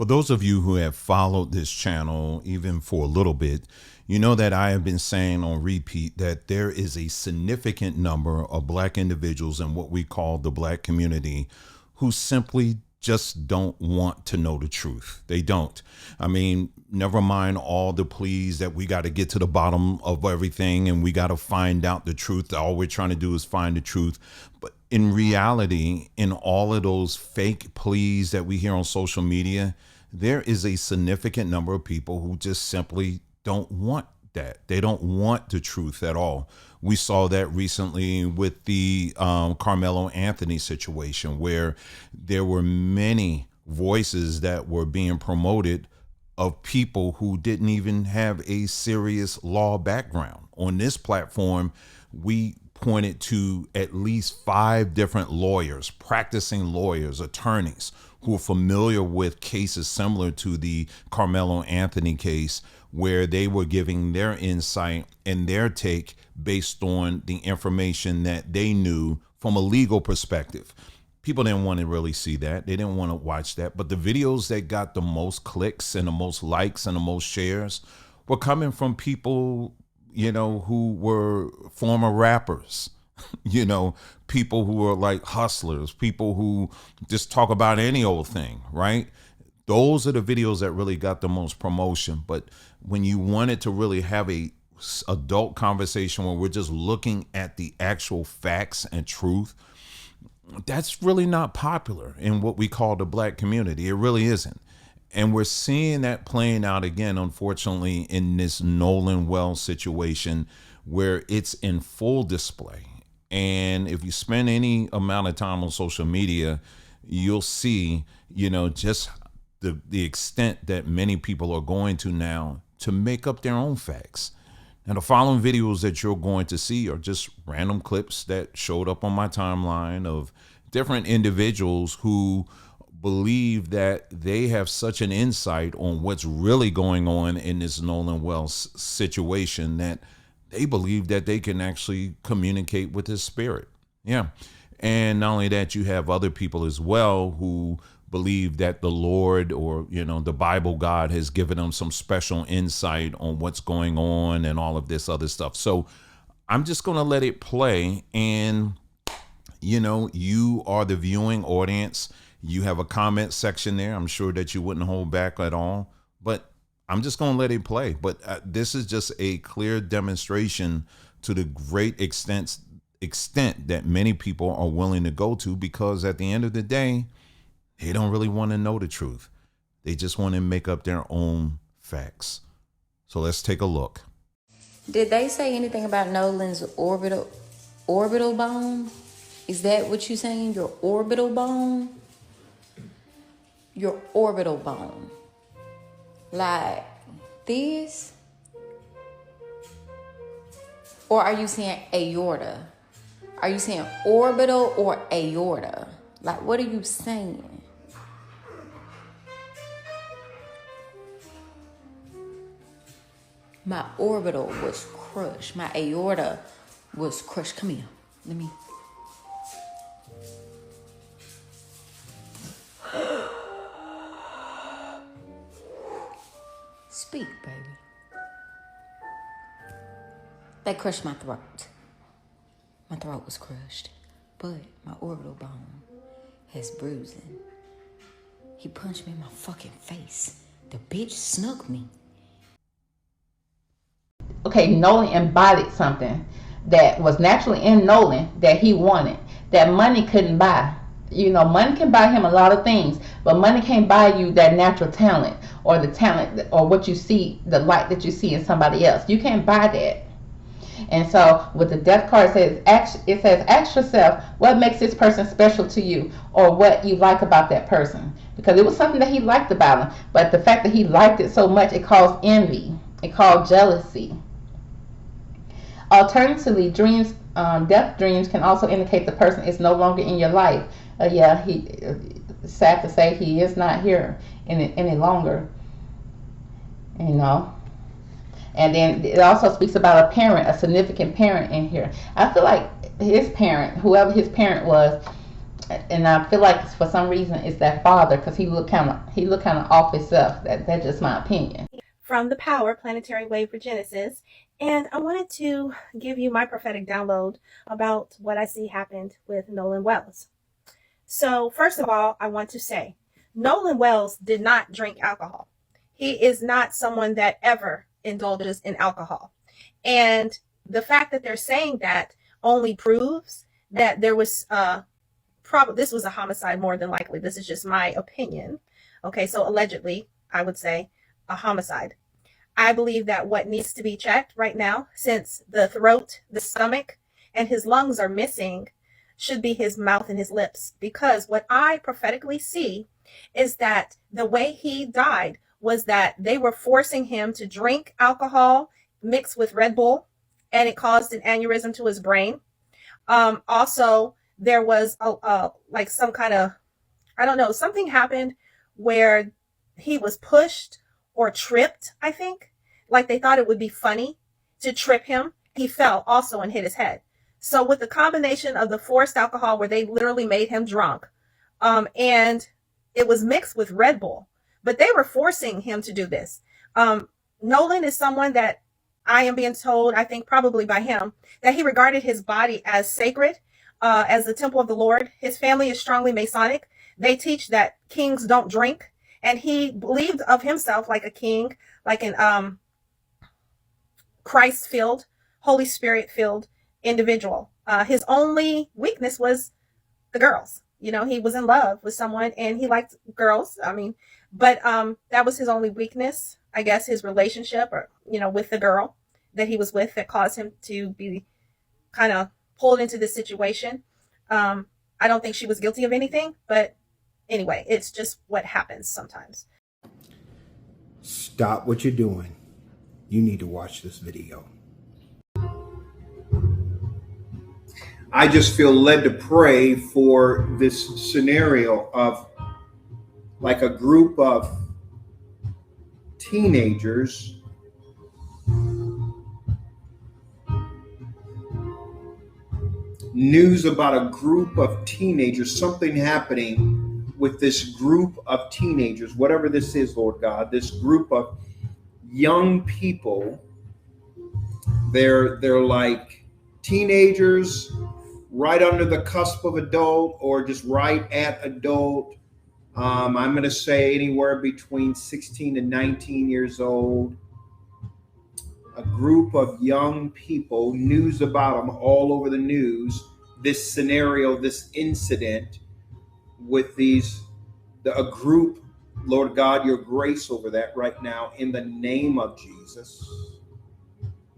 For those of you who have followed this channel even for a little bit, you know that I have been saying on repeat that there is a significant number of Black individuals in what we call the Black community who simply just don't want to know the truth. They don't. I mean, never mind all the pleas that we got to get to the bottom of everything and we got to find out the truth. All we're trying to do is find the truth. But in reality, in all of those fake pleas that we hear on social media, there is a significant number of people who just simply don't want that. They don't want the truth at all. We saw that recently with the Carmelo Anthony situation, where there were many voices that were being promoted of people who didn't even have a serious law background. On this platform, we pointed to at least 5 different lawyers, practicing lawyers, attorneys who are familiar with cases similar to the Carmelo Anthony case, where they were giving their insight and their take based on the information that they knew from a legal perspective. People didn't want to really see that. They didn't want to watch that. But the videos that got the most clicks and the most likes and the most shares were coming from people, you know, who were former rappers, you know, people who were like hustlers, people who just talk about any old thing, right? Those are the videos that really got the most promotion. But when you wanted to really have a adult conversation where we're just looking at the actual facts and truth, that's really not popular in what we call the Black community. It really isn't. And we're seeing that playing out again, unfortunately, in this Nolan Wells situation, where it's in full display. And if you spend any amount of time on social media, you'll see, you know, just the extent that many people are going to now to make up their own facts. Now, the following videos that you're going to see are just random clips that showed up on my timeline of different individuals who believe that they have such an insight on what's really going on in this Nolan Wells situation that they believe that they can actually communicate with his spirit. Yeah. And not only that, you have other people as well who believe that the Lord, or, you know, the Bible God, has given them some special insight on what's going on and all of this other stuff. So I'm just going to let it play. And, you know, you are the viewing audience. You have a comment section there. I'm sure that you wouldn't hold back at all, but I'm just going to let it play. But this is just a clear demonstration to the great extent that many people are willing to go to, because at the end of the day, they don't really want to know the truth. They just want to make up their own facts. So let's take a look. Did they say anything about Nolan's orbital bone? Is that what you're saying? Your orbital bone? Your orbital bone. Like this? Or are you saying aorta? Are you saying orbital or aorta? Like, what are you saying? My orbital was crushed. My aorta was crushed. Come here. Let me. Speak, baby. They crushed my throat. My throat was crushed. But my orbital bone has bruising. He punched me in my fucking face. The bitch snuck me. Okay, Nolan embodied something that was naturally in Nolan that he wanted, that money couldn't buy. You know, money can buy him a lot of things, but money can't buy you that natural talent, or the talent, or what you see, the light that you see in somebody else. You can't buy that. And so with the death card, it says ask yourself what makes this person special to you, or what you like about that person, because it was something that he liked about him, but the fact that he liked it so much, it caused envy, it caused jealousy. Alternatively, dreams, death dreams can also indicate the person is no longer in your life. Sad to say, he is not here any longer. You know. And then it also speaks about a parent, a significant parent in here. I feel like his parent, whoever his parent was, And I feel like for some reason it's that father because he look kind of off himself. That's just my opinion. From the Power Planetary Wave for Genesis. And I wanted to give you my prophetic download about what I see happened with Nolan Wells. So, first of all, I want to say Nolan Wells did not drink alcohol. He is not someone that ever indulges in alcohol. And the fact that they're saying that only proves that there was probably this was a homicide more than likely. This is just my opinion. Okay, so allegedly, I would say a homicide. I believe that what needs to be checked right now, since the throat, the stomach, and his lungs are missing, should be his mouth and his lips. Because what I prophetically see is that the way he died was that they were forcing him to drink alcohol mixed with Red Bull, and it caused an aneurysm to his brain. Also, there was like some kind of, I don't know, something happened where he was pushed or tripped, I think. Like they thought it would be funny to trip him. He fell also and hit his head. So with the combination of the forced alcohol where they literally made him drunk, and it was mixed with Red Bull, but they were forcing him to do this. Nolan is someone that I am being told, I think probably by him, that he regarded his body as sacred, as the temple of the Lord. His family is strongly Masonic. They teach that kings don't drink, and he believed of himself like a king, like an Christ-filled, Holy Spirit-filled individual. His only weakness was the girls. You know, he was in love with someone and he liked girls. I mean, but that was his only weakness, I guess, his relationship or, you know, with the girl that he was with that caused him to be kind of pulled into this situation. I don't think she was guilty of anything, but anyway, it's just what happens sometimes. Stop what you're doing. You need to watch this video. I just feel led to pray for this scenario of like a group of teenagers news about a group of teenagers, something happening with this group of teenagers, whatever this is, Lord God, this group of young people. They're like teenagers right under the cusp of adult or just right at adult. I'm going to say anywhere between 16 and 19 years old. A group of young people, news about them all over the news. This scenario, this incident with a group, Lord God, your grace over that right now in the name of Jesus.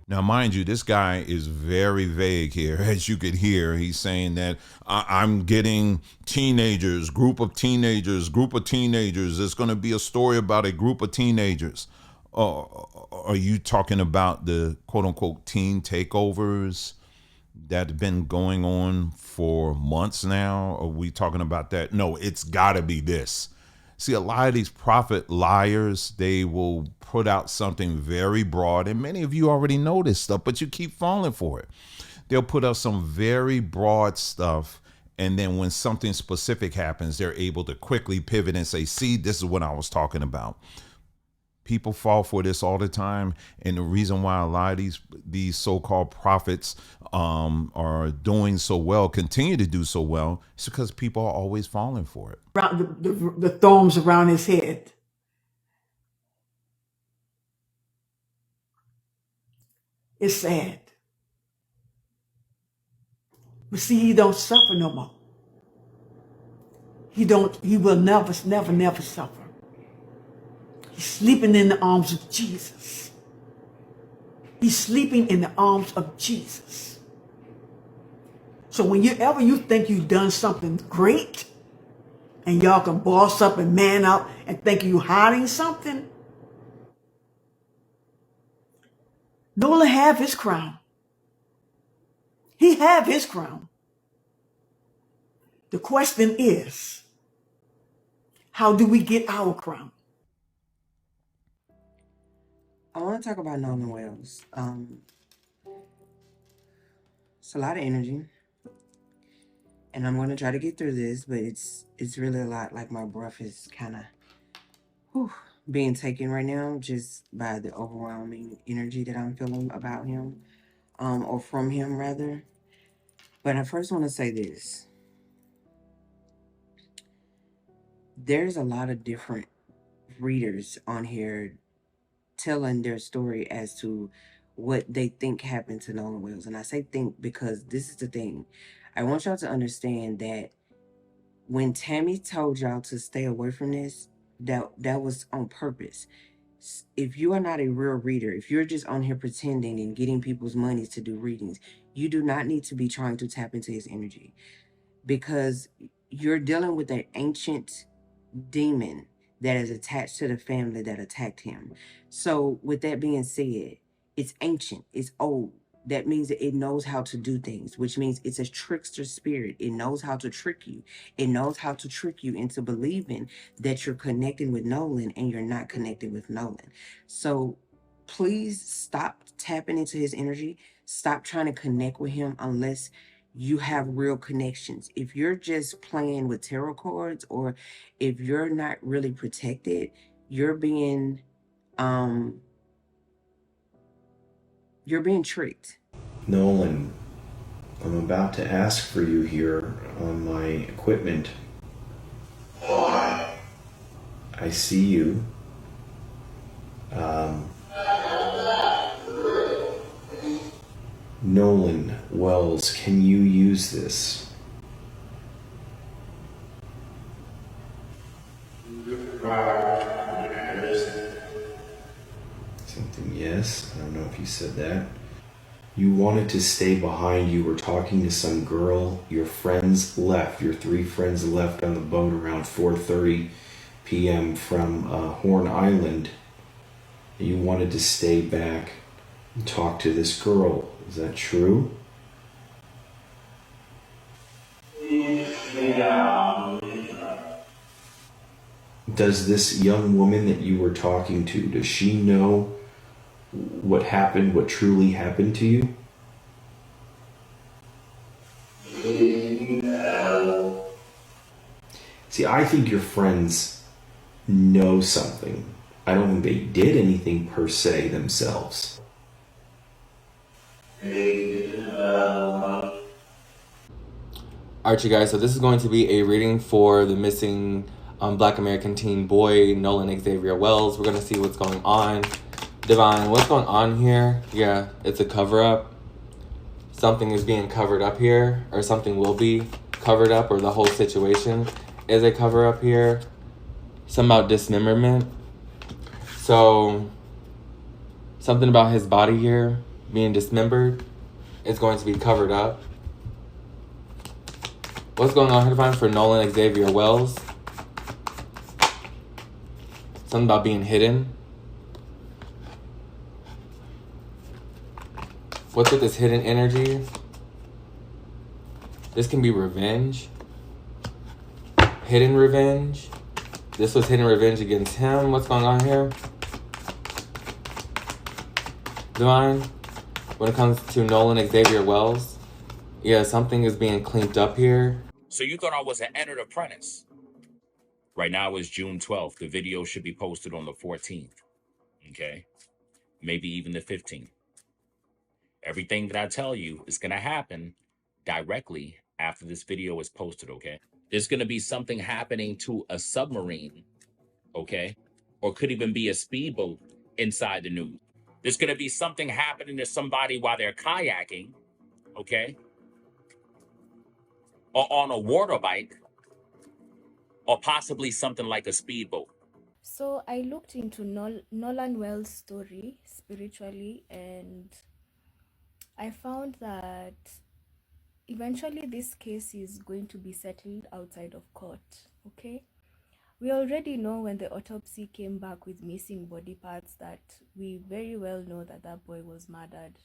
Now, mind you, this guy is very vague here. As you could hear, he's saying that I'm getting teenagers, group of teenagers. There's going to be a story about a group of teenagers. Are you talking about the quote unquote teen takeovers that have been going on for months now? Are we talking about that? No, it's got to be this. See, a lot of these prophet liars, they will put out something very broad, and many of you already know this stuff, but you keep falling for it. They'll put out some very broad stuff, and then when something specific happens, they're able to quickly pivot and say, see, this is what I was talking about. People fall for this all the time, and the reason why a lot of these so-called prophets are doing so well, continue to do so well, is because people are always falling for it. Around the thorns around his head. It's sad. But see, he don't suffer no more. He will never suffer. He's sleeping in the arms of Jesus. He's sleeping in the arms of Jesus. So whenever you think you've done something great, and y'all can boss up and man up and think you're hiding something, Nolan have his crown. He have his crown. The question is, how do we get our crown? I want to talk about Nolan Wells. It's a lot of energy. and I'm gonna try to get through this, but it's really a lot. Like my breath is kind of being taken right now just by the overwhelming energy that I'm feeling about him, or from him rather. But I first want to say this: there's a lot of different readers on here telling their story as to what they think happened to Nolan Wells. And I say think because this is the thing. I want y'all to understand that when Tammy told y'all to stay away from this, that was on purpose. If you are not a real reader, if you're just on here pretending and getting people's money to do readings, you do not need to be trying to tap into his energy, because you're dealing with an ancient demon that is attached to the family that attacked him. So, with that being said, it's ancient, it's old. That means that it knows how to do things, which means it's a trickster spirit. It knows how to trick you. It knows how to trick you into believing that you're connecting with Nolan and you're not connecting with Nolan. So, please stop tapping into his energy. Stop trying to connect with him unless you have real connections. If you're just playing with tarot cards, or if you're not really protected, you're being tricked. Nolan, I'm about to ask for you here on my equipment. I see you. Nolan Wells, can you use this? Something yes. I don't know if you said that. You wanted to stay behind. You were talking to some girl. Your friends left. Your 3 friends left on the boat around 4:30 p.m. from Horn Island. You wanted to stay back and talk to this girl. Is that true? Does this young woman that you were talking to, does she know what happened, what truly happened to you? See, I think your friends know something. I don't think they did anything per se themselves. Alright, you guys, so this is going to be a reading for the missing Black American teen boy, Nolan Xavier Wells. We're going to see what's going on. Divine, what's going on here? Yeah, it's a cover-up. Something is being covered up here, or something will be covered up, or the whole situation is a cover-up here. Something about dismemberment. So, something about his body here being dismembered is going to be covered up. What's going on here, Divine, for Nolan Xavier Wells? Something about being hidden. What's with this hidden energy? This can be revenge. Hidden revenge. This was hidden revenge against him. What's going on here? Divine, when it comes to Nolan Xavier Wells, yeah, something is being cleaned up here. So you thought I was an entered apprentice. Right now is June 12th. The video should be posted on the 14th. Okay? Maybe even the 15th. Everything that I tell you is going to happen directly after this video is posted, okay? There's going to be something happening to a submarine, okay? Or could even be a speedboat inside the news. There's going to be something happening to somebody while they're kayaking, okay? Or on a water bike, or possibly something like a speedboat. So I looked into Nolan Wells' story spiritually, and I found that eventually this case is going to be settled outside of court, okay? We already know when the autopsy came back with missing body parts that we very well know that that boy was murdered.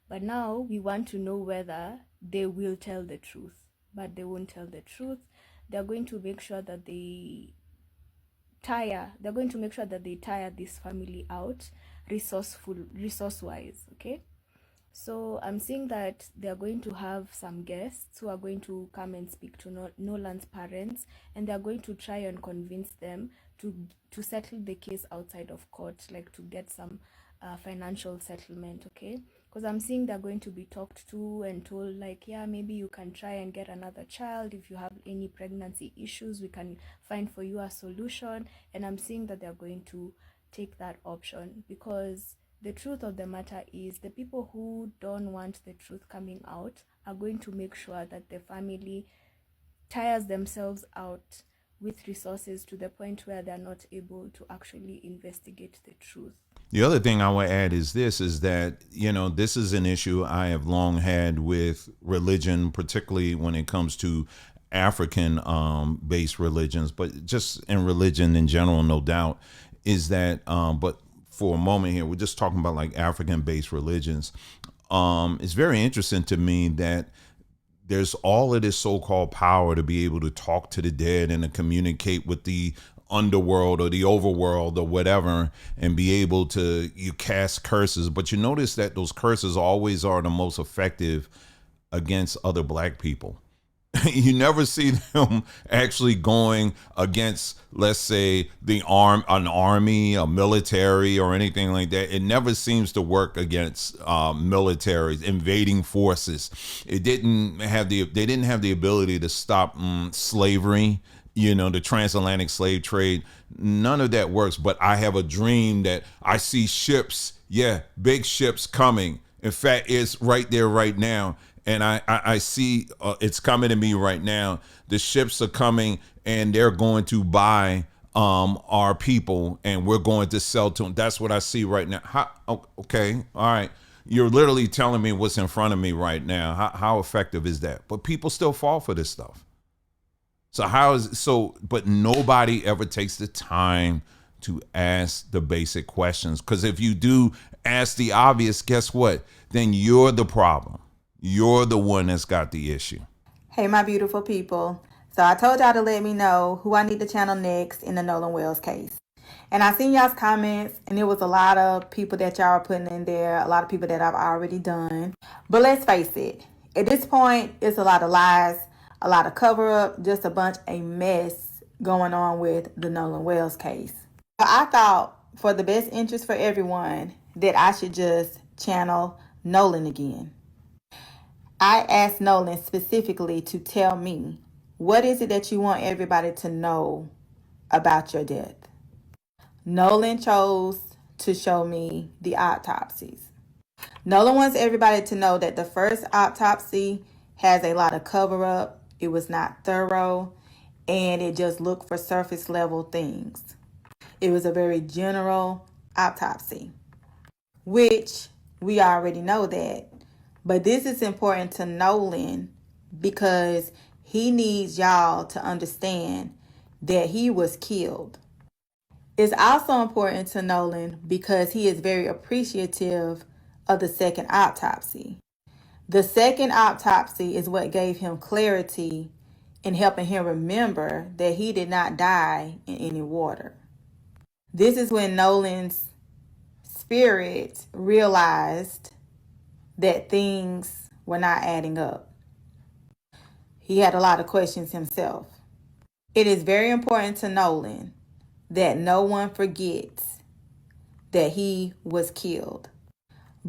But now we want to know whether they will tell the truth. But they won't tell the truth. They're going to make sure that they tire this family out resource-wise, okay? So I'm seeing that they're going to have some guests who are going to come and speak to Nolan's parents, and they're going to try and convince them to settle the case outside of court, like to get some financial settlement. Okay, because I'm seeing they're going to be talked to and told, like, yeah, maybe you can try and get another child. If you have any pregnancy issues, we can find for you a solution. And I'm seeing that they're going to take that option, because the truth of the matter is the people who don't want the truth coming out are going to make sure that the family tires themselves out with resources to the point where they're not able to actually investigate the truth. The other thing I would add is this, is that, this is an issue I have long had with religion, particularly when it comes to African based religions, but just in religion in general, no doubt, is that, but for a moment here, we're just talking about like African based religions. It's very interesting to me that there's all of this so-called power to be able to talk to the dead and to communicate with the underworld or the overworld or whatever, and be able to you cast curses. But you notice that those curses always are the most effective against other black people. You never see them actually going against, let's say, an army, a military, or anything like that. It never seems to work against militaries, invading forces. They didn't have the ability to stop slavery. The transatlantic slave trade. None of that works. But I have a dream that I see ships, big ships coming. In fact, it's right there right now. And I see it's coming to me right now. The ships are coming, and they're going to buy our people, and we're going to sell to them. That's what I see right now. Okay, all right. You're literally telling me what's in front of me right now. How effective is that? But people still fall for this stuff. But nobody ever takes the time to ask the basic questions. Because if you do ask the obvious, guess what? Then you're the problem. You're the one that's got the issue. Hey, my beautiful people. So I told y'all to let me know who I need to channel next in the Nolan Wells case. And I seen y'all's comments, and it was a lot of people that y'all are putting in there, a lot of people that I've already done. But let's face it, at this point, it's a lot of lies, a lot of cover up, just a mess going on with the Nolan Wells case. So I thought, for the best interest for everyone, that I should just channel Nolan again. I asked Nolan specifically to tell me, what is it that you want everybody to know about your death? Nolan chose to show me the autopsies. Nolan wants everybody to know that the first autopsy has a lot of cover up. It was not thorough, and it just looked for surface level things. It was a very general autopsy, which we already know that. But this is important to Nolan because he needs y'all to understand that he was killed. It's also important to Nolan because he is very appreciative of the second autopsy. The second autopsy is what gave him clarity in helping him remember that he did not die in any water. This is when Nolan's spirit realized that things were not adding up. He had a lot of questions himself. It is very important to Nolan that no one forgets that he was killed.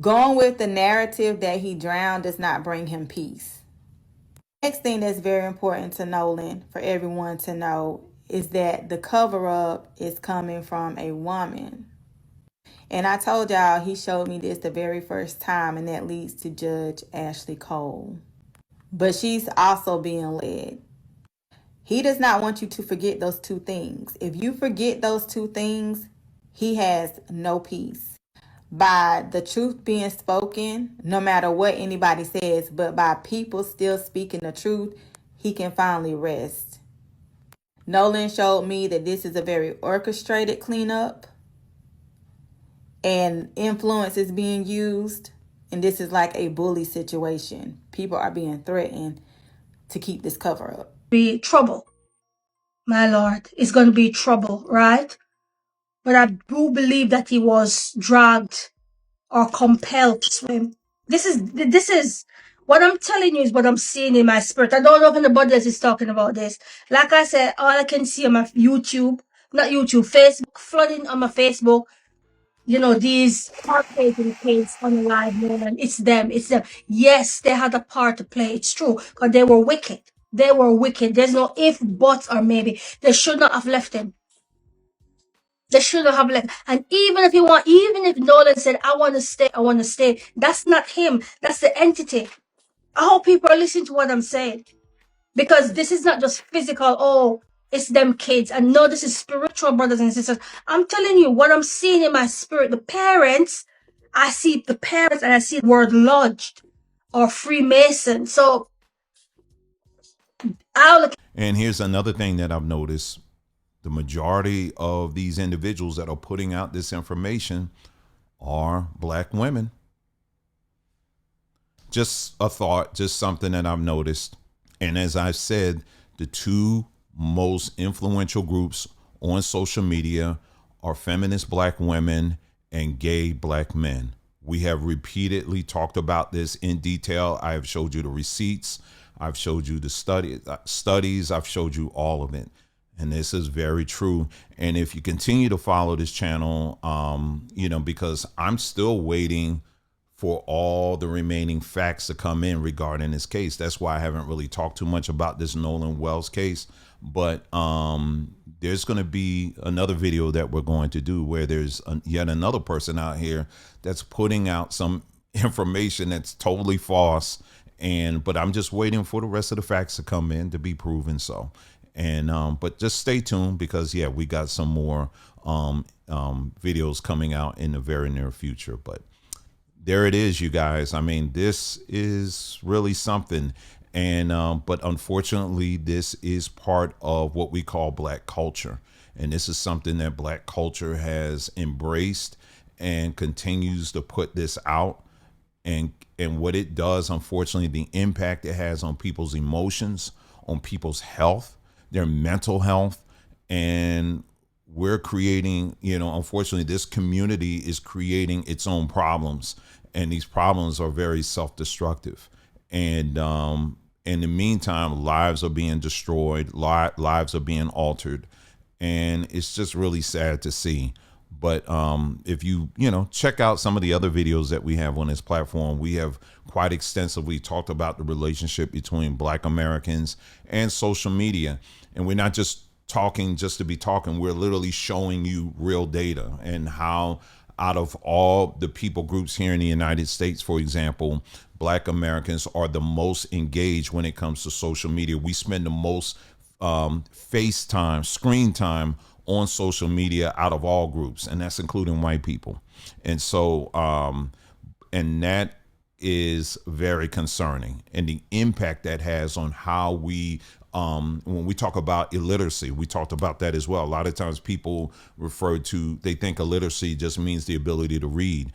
Going with the narrative that he drowned does not bring him peace. Next thing that's very important to Nolan, for everyone to know, is that the cover-up is coming from a woman. And I told y'all he showed me this the very first time, and that leads to Judge Ashley Cole. But she's also being led. He does not want you to forget those two things. If you forget those two things, he has no peace. By the truth being spoken, no matter what anybody says, but by people still speaking the truth, he can finally rest. Nolan showed me that this is a very orchestrated cleanup, and influence is being used, and this is like a bully situation. People are being threatened to keep this cover up. Be trouble, my lord. It's going to be trouble, right? But I do believe that he was dragged or compelled to swim. This is what I'm telling you is what I'm seeing in my spirit. I don't know if anybody else is talking about this. Like I said, all I can see on my YouTube, not YouTube, Facebook, flooding on my Facebook. You know, these heartbreaking kids on the live moment. It's them. It's them. Yes, they had a part to play. It's true. Because they were wicked. They were wicked. There's no if, buts, or maybe. They should not have left him. They should not have left. And even if even if Nolan said, I want to stay, that's not him. That's the entity. I hope people are listening to what I'm saying. Because this is not just physical, oh, it's them kids. And no, this is spiritual, brothers and sisters. I'm telling you, what I'm seeing in my spirit, the parents, I see the parents and I see the word lodged or Freemason. So I'll look. And here's another thing that I've noticed. The majority of these individuals that are putting out this information are black women. Just a thought, just something that I've noticed. And as I've said, the two most influential groups on social media are feminist black women and gay black men. We have repeatedly talked about this in detail. I have showed you the receipts. I've showed you the studies. I've showed you all of it. And this is very true. And if you continue to follow this channel, because I'm still waiting for all the remaining facts to come in regarding this case. That's why I haven't really talked too much about this Nolan Wells case. But there's going to be another video that we're going to do where there's yet another person out here that's putting out some information that's totally false. But I'm just waiting for the rest of the facts to come in to be proven so. But just stay tuned because, yeah, we got some more videos coming out in the very near future. But there it is, you guys. I mean, this is really something. But unfortunately, this is part of what we call black culture. And this is something that black culture has embraced and continues to put this out. And what it does, unfortunately, the impact it has on people's emotions, on people's health, their mental health. And we're creating, unfortunately, this community is creating its own problems. And these problems are very self-destructive. And in the meantime, lives are being destroyed, lives are being altered. And it's just really sad to see. But if you check out some of the other videos that we have on this platform, we have quite extensively talked about the relationship between black Americans and social media. And we're not just talking just to be talking. We're literally showing you real data and how out of all the people groups here in the United States, for example, black Americans are the most engaged when it comes to social media. We spend the most face time, screen time on social media out of all groups, and that's including white people. And so, and that is very concerning, and the impact that has on how we when we talk about illiteracy, we talked about that as well. A lot of times people they think illiteracy just means the ability to read.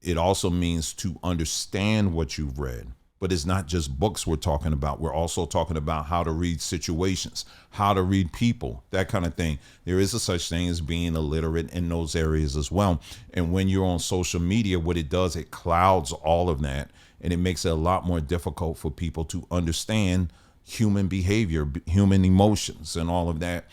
It also means to understand what you've read. But it's not just books we're talking about. We're also talking about how to read situations, how to read people, that kind of thing. There is a such thing as being illiterate in those areas as well. And when you're on social media, what it does, it clouds all of that. And it makes it a lot more difficult for people to understand human behavior, human emotions, and all of that.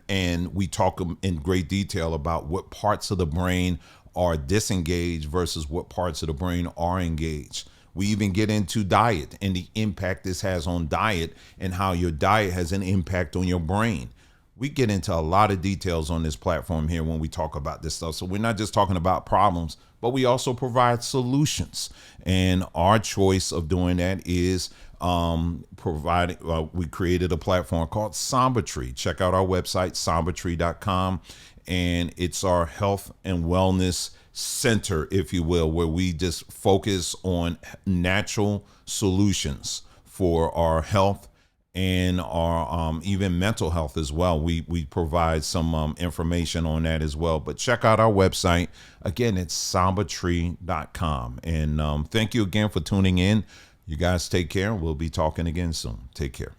And we talk in great detail about what parts of the brain are disengaged versus what parts of the brain are engaged. We even get into diet and the impact this has on diet and how your diet has an impact on your brain. We get into a lot of details on this platform here when we talk about this stuff. So we're not just talking about problems, but we also provide solutions. And our choice of doing that is we created a platform called Samba Tree. Check out our website, sambatree.com. And it's our health and wellness center, if you will, where we just focus on natural solutions for our health and our even mental health as well. We provide some information on that as well. But check out our website. Again, it's sambatree.com. And thank you again for tuning in. You guys take care. We'll be talking again soon. Take care.